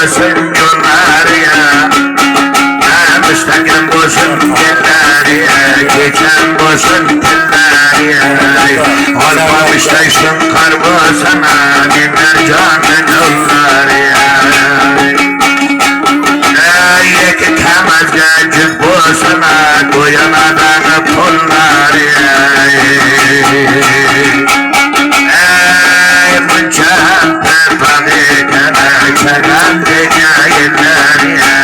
olsun yollar ya. Müstakim olsun diller ya. Geçen olsun diller ya. Olmamıştaysın karbosana dinler canın yollar ya. Yeki temezge cüz bolsana doyanadan pullar ya. Bunca pefadikana çakan dünyayınlar ya.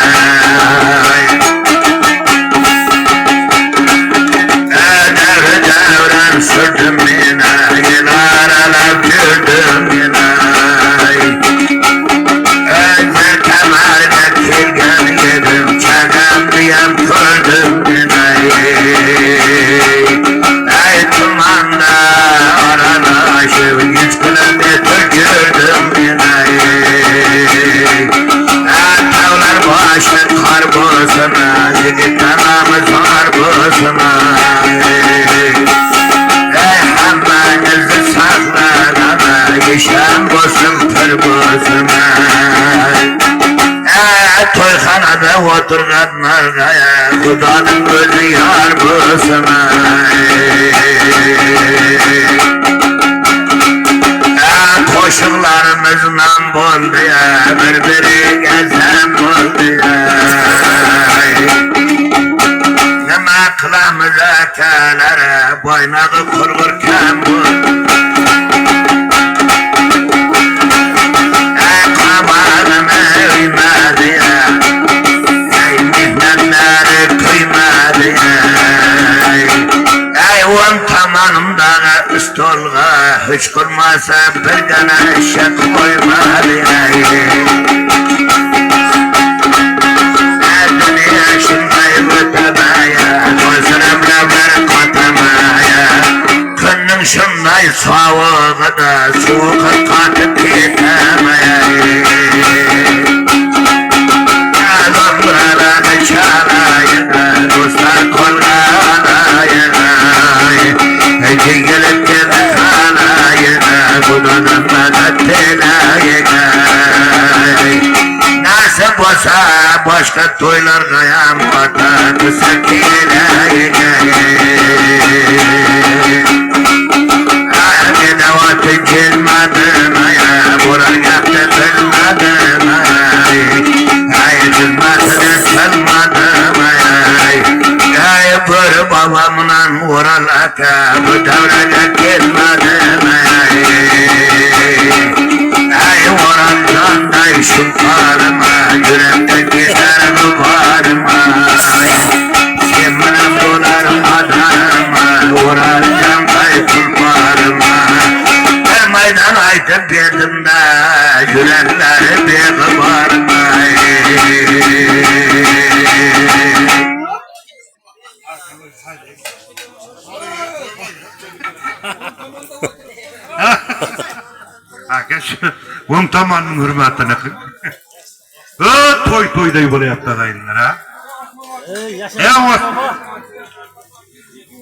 Devran sürdüm yine, yılar alıp yürüdüm yine. Özür kemerine kilgen yedim, çakan diyem kurdum yine. Ey tumanda aralaşıp, 100 kilometre gördüm yine. Tavlar başı kar bozuna, yigit anamız var bozuna. Hammanızı saklarana, yaşam bozsun pır bozuna. Toyxanada oturganlarga, Xudoning o'zi yor bozuna. Qo'shiqlarimizdan bo'ldi ya, bir-biriga zam bo'ldi ya. Nima qilamiz akalara, boynog'i qurg'ur kam bo'ldi. Qamalini uymadi ya, mehnatlari kuymadı ya. O'n tomonimdagi stolga hech qurmasa birgina shak qo'ymadi ya. Dunyo shunday o'tadaya, ko'zim lablar qotamaya. Kunning shunday sovug'ida suvga qotib ketamaya. Adamlarni chalayina, do'stlar qo'lg'alayina. Kelib keldi qalayina, Xudodan madad tilayina. Nasib bo'lsa boshqa to'ylarga ham qotadisa kelayina. Davoti kelmadimi ya, bular gapni bilmadimi? Xizmatini qilmadimi? Bir babamdan Ural aka bu davraga kelmadimi? Ural jonday shunqorima, yurakda ketarmi bormi? Sen bilan bo'lar odamma, Ural jonday tulporima. Maydan aytib berdim-da, yuraklari beg'ubormi? Aka şu o'ng tomonning hurmatini qil. To'yday bo'layapti adaylar ha.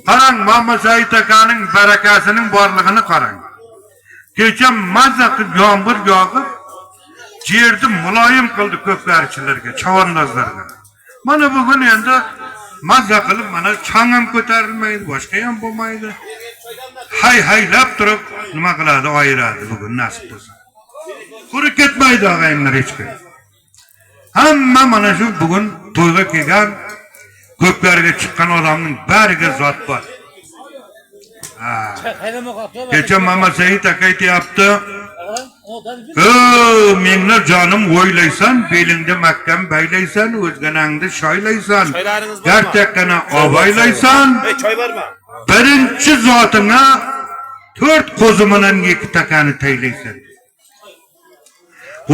Qarang, Muhammad Said akaning barakasining borlig'ini qarang. Kecha mazza qilib yomg'ir yog'ib, yerni muloyim qildi ko'pkarichilarga, chavandozlarga. Mana bugun endi mazza qilib, mana chang ham ko'tarilmaydi, boshqa ham bo'lmaydi. Haylab turib nima qiladi, ayiradi bugun nasib bo'lsa. Quri ketmaydi og'ayimlar hech kim. Hamma mana shu bugun to'yga kelgan, ko'pkariga chiqqan odamning bariga zot bor. Kecha Muhammad Said aka aytayapti. Menni jonim o'ylaysan, belingda mahkam baylaysan, o'zganangni shoylaysan, gartaqqana obaylaysan. Choy bormi? Birinchi zotinga 4 qo'zi bilan 2 takani taylaysan.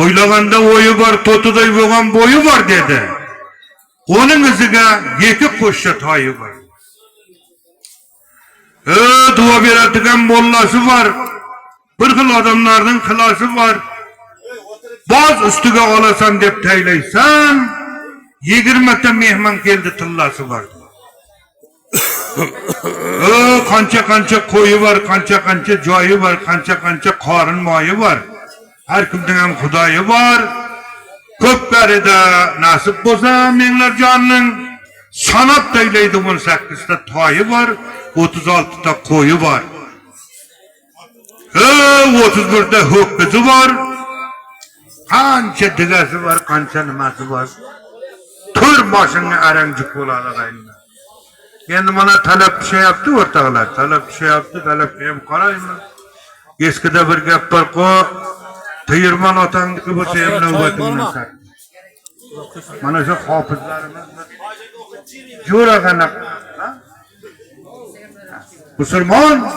O'ylaganda o'yi bor, to'tiday bo'lgan bo'yi bor dedi. Onun iziga 2 qo'shcha toyi bor. Duo beradigan mollasi var. Bir xil odamlarning xilosi var. Boz ustiga olasan deb taylaysan, 20 ta mehmon keldi tillasi var. Qancha qo'yi var, qancha joyi var, qancha qorin moyi var. Har kimning ham xudoyi var. Köpberide nasip bolsa meňler janyň sanap deýleydi 18'de taýy var, 36'da koýu var. 31'de höküzü var. Kança digesi var, kança niması var. Tür başını arancık bolalarayın. Kendi bana talep bir şey yaptı ortağlar. Talep bir şey yaptı, talep hem karayım mı? Eskide bir gap var ko, tıyırman otandıkı bu sevimle uvatımını sattı. Bana şu hafızlarımız Jura kanak. Müslüman